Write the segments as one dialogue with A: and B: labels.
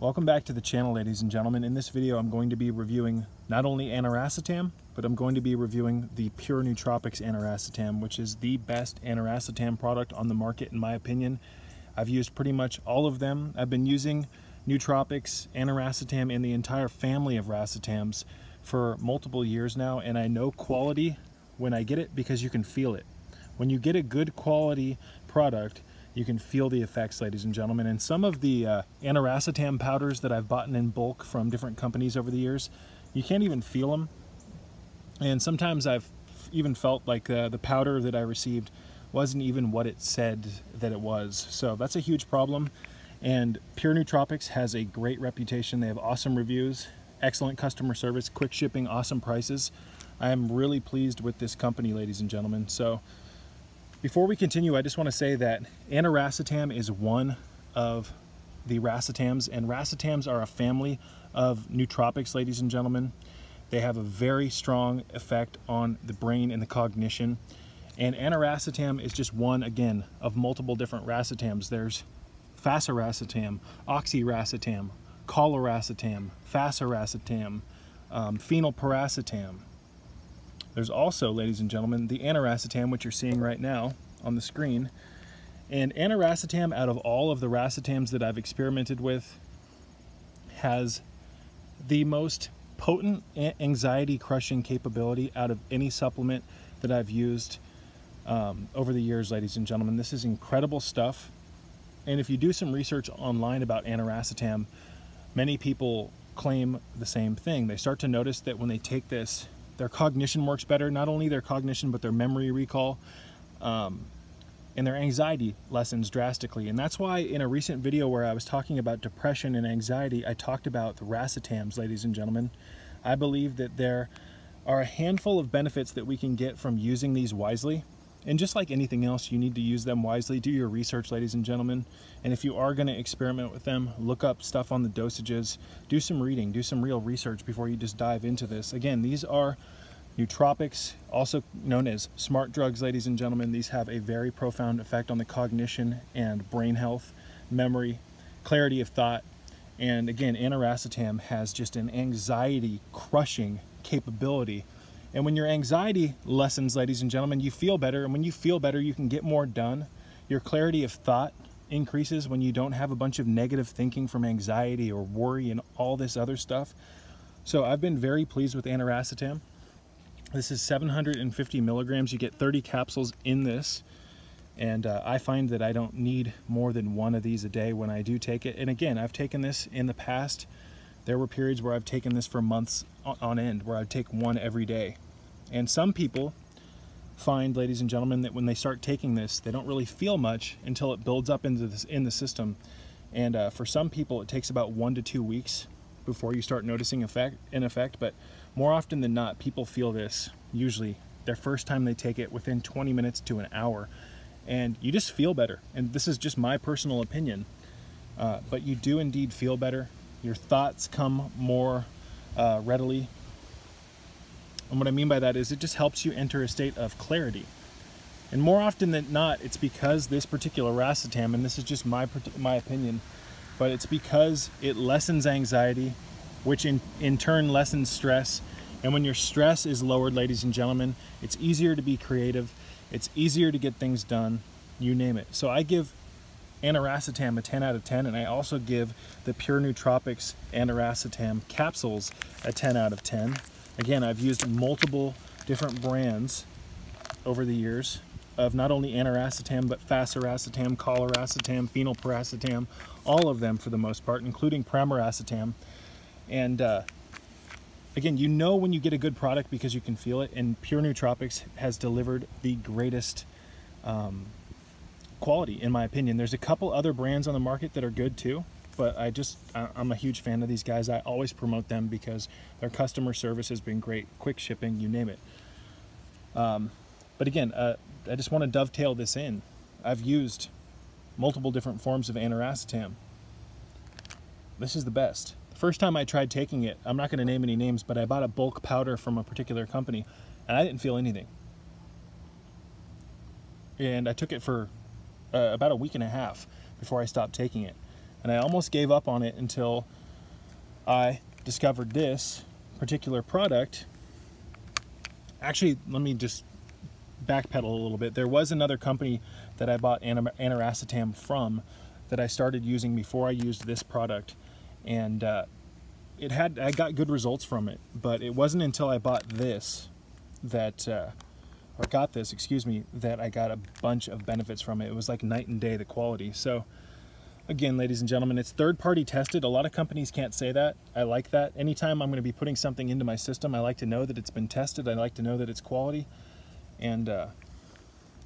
A: Welcome back to the channel, ladies and gentlemen. In this video I'm going to be reviewing not only Aniracetam, but I'm going to be reviewing the Pure Nootropics Aniracetam, which is the best Aniracetam product on the market in my opinion. I've used pretty much all of them. I've been using Nootropics, Aniracetam, and the entire family of racetams for multiple years now, and I know quality when I get it because you can feel it. When you get a good quality product, you can feel the effects, ladies and gentlemen. And some of the Aniracetam powders that I've bought in bulk from different companies over the years, you can't even feel them. And sometimes I've even felt like the powder that I received wasn't even what it said that it was. So that's a huge problem. And Pure Nootropics has a great reputation. They have awesome reviews, excellent customer service, quick shipping, awesome prices. I am really pleased with this company, ladies and gentlemen. So before we continue, I just want to say that Aniracetam is one of the racetams, and racetams are a family of nootropics, ladies and gentlemen. They have a very strong effect on the brain and the cognition. And Aniracetam is just one, again, of multiple different racetams. There's Faciracetam, Oxiracetam, Coliracetam, Faciracetam, Phenylpiracetam. There's also, ladies and gentlemen, the Aniracetam, which you're seeing right now on the screen. And Aniracetam, out of all of the racetams that I've experimented with, has the most potent anxiety-crushing capability out of any supplement that I've used over the years, ladies and gentlemen. This is incredible stuff. And if you do some research online about Aniracetam, many people claim the same thing. They start to notice that when they take this, their cognition works better, not only their cognition, but their memory recall, and their anxiety lessens drastically. And that's why in a recent video where I was talking about depression and anxiety, I talked about the racetams, ladies and gentlemen. I believe that there are a handful of benefits that we can get from using these wisely. And just like anything else, you need to use them wisely. Do your research, ladies and gentlemen. And if you are going to experiment with them, look up stuff on the dosages, do some reading, do some real research before you just dive into this. Again, these are nootropics, also known as smart drugs, ladies and gentlemen. These have a very profound effect on the cognition and brain health, memory, clarity of thought. And again, Aniracetam has just an anxiety-crushing capability. And when your anxiety lessens, ladies and gentlemen, you feel better. And when you feel better, you can get more done. Your clarity of thought increases when you don't have a bunch of negative thinking from anxiety or worry and all this other stuff. So I've been very pleased with Aniracetam. This is 750 milligrams. You get 30 capsules in this. And I find that I don't need more than one of these a day when I do take it. And again, I've taken this in the past. There were periods where I've taken this for months on end, where I'd take one every day. And some people find, ladies and gentlemen, that when they start taking this, they don't really feel much until it builds up into this, in the system. And for some people, it takes about 1 to 2 weeks before you start noticing an effect. But more often than not, people feel this usually their first time they take it within 20 minutes to an hour. And you just feel better. And this is just my personal opinion. But you do indeed feel better. Your thoughts come more readily. And what I mean by that is it just helps you enter a state of clarity. And more often than not, it's because this particular racetam, and this is just my opinion, but it's because it lessens anxiety, which in turn lessens stress. And when your stress is lowered, ladies and gentlemen, it's easier to be creative. It's easier to get things done, you name it. So I give Aniracetam a 10 out of 10, and I also give the Pure Nootropics Aniracetam capsules a 10 out of 10. Again, I've used multiple different brands over the years of not only Aniracetam, but Faciracetam, Coliracetam, Phenylpiracetam, all of them for the most part, including Pramiracetam. And again, you know when you get a good product because you can feel it, and Pure Nootropics has delivered the greatest quality, in my opinion. There's a couple other brands on the market that are good too, but I'm a huge fan of these guys. I always promote them because their customer service has been great, quick shipping, you name it. But again, I just want to dovetail this in. I've used multiple different forms of Aniracetam. This is the best. The first time I tried taking it, I'm not going to name any names, but I bought a bulk powder from a particular company, and I didn't feel anything. And I took it for about a week and a half before I stopped taking it. And I almost gave up on it until I discovered this particular product. Actually, let me just backpedal a little bit. There was another company that I bought Aniracetam from that I started using before I used this product, and I got good results from it. But it wasn't until I bought this that that I got a bunch of benefits from it. It was like night and day, the quality. So again, ladies and gentlemen, it's third-party tested. A lot of companies can't say that. I like that. Anytime I'm going to be putting something into my system, I like to know that it's been tested. I like to know that it's quality. And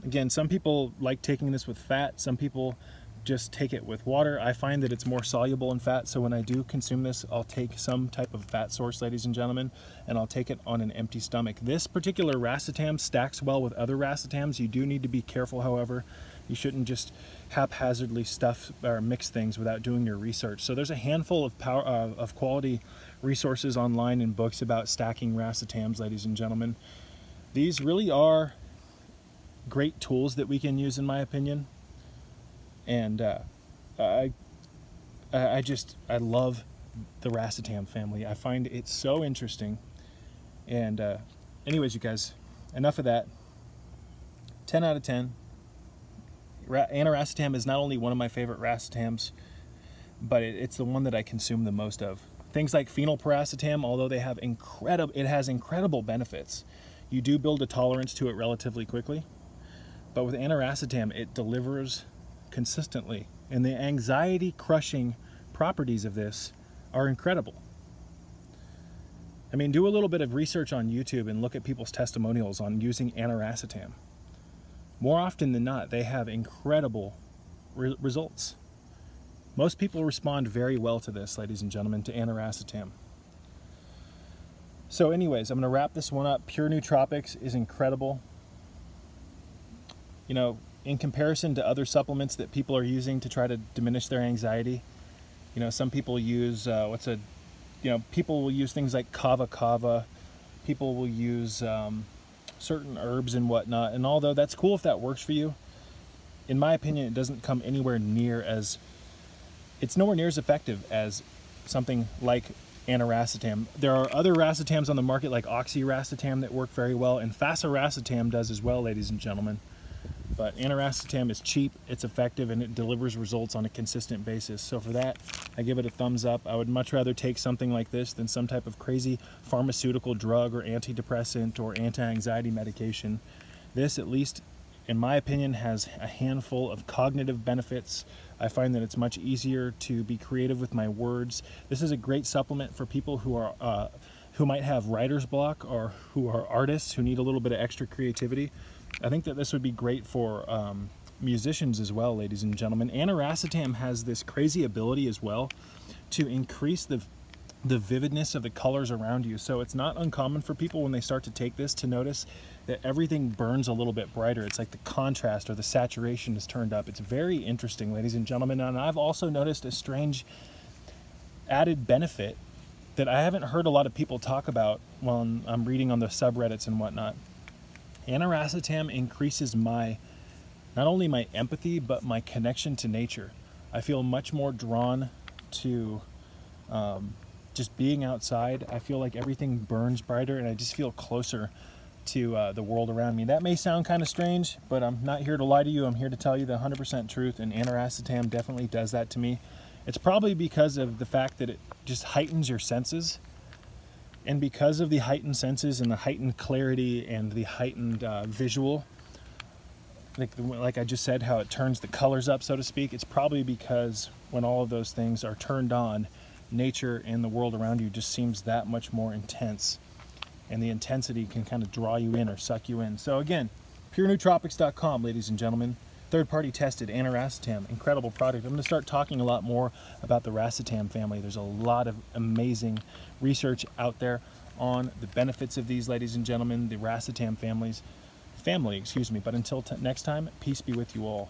A: again, some people like taking this with fat. Some people just take it with water. I find that it's more soluble in fat, so when I do consume this, I'll take some type of fat source, ladies and gentlemen, and I'll take it on an empty stomach. This particular racetam stacks well with other racetams. You do need to be careful, however. You shouldn't just haphazardly stuff or mix things without doing your research. So there's a handful of quality resources online and books about stacking racetams, ladies and gentlemen. These really are great tools that we can use, in my opinion. And I love the racetam family. I find it so interesting. And anyways, you guys, enough of that. 10 out of 10. Aniracetam is not only one of my favorite racetams, but it's the one that I consume the most of. Things like phenylpiracetam, although it has incredible benefits, you do build a tolerance to it relatively quickly. But with Aniracetam, it delivers consistently, and the anxiety crushing properties of this are incredible. I mean, do a little bit of research on YouTube and look at people's testimonials on using Aniracetam. More often than not, they have incredible results. Most people respond very well to this, ladies and gentlemen, to Aniracetam. So anyways, I'm going to wrap this one up. Pure Nootropics is incredible. You know, in comparison to other supplements that people are using to try to diminish their anxiety, you know, some people use people will use things like kava. People will use certain herbs and whatnot. And although that's cool if that works for you, in my opinion, it doesn't come anywhere near as, it's nowhere near as effective as something like Aniracetam. There are other racetams on the market like oxyracetam that work very well, and fasiracetam does as well, ladies and gentlemen. But Aniracetam is cheap, it's effective, and it delivers results on a consistent basis. So for that, I give it a thumbs up. I would much rather take something like this than some type of crazy pharmaceutical drug or antidepressant or anti-anxiety medication. This, at least in my opinion, has a handful of cognitive benefits. I find that it's much easier to be creative with my words. This is a great supplement for people who might have writer's block, or who are artists who need a little bit of extra creativity. I think that this would be great for musicians as well, ladies and gentlemen. Aniracetam has this crazy ability as well to increase the vividness of the colors around you. So it's not uncommon for people when they start to take this to notice that everything burns a little bit brighter. It's like the contrast or the saturation is turned up. It's very interesting, ladies and gentlemen. And I've also noticed a strange added benefit that I haven't heard a lot of people talk about when I'm reading on the subreddits and whatnot. Aniracetam increases not only my empathy, but my connection to nature. I feel much more drawn to just being outside. I feel like everything burns brighter, and I just feel closer to the world around me. That may sound kind of strange, but I'm not here to lie to you. I'm here to tell you the 100% truth, and Aniracetam definitely does that to me. It's probably because of the fact that it just heightens your senses. And because of the heightened senses and the heightened clarity and the heightened visual, like I just said, how it turns the colors up, so to speak, it's probably because when all of those things are turned on, nature and the world around you just seems that much more intense. And the intensity can kind of draw you in or suck you in. So again, purenootropics.com, ladies and gentlemen. Third-party tested Aniracetam, incredible product. I'm going to start talking a lot more about the racetam family. There's a lot of amazing research out there on the benefits of these, ladies and gentlemen, the racetam family. But until next time, peace be with you all.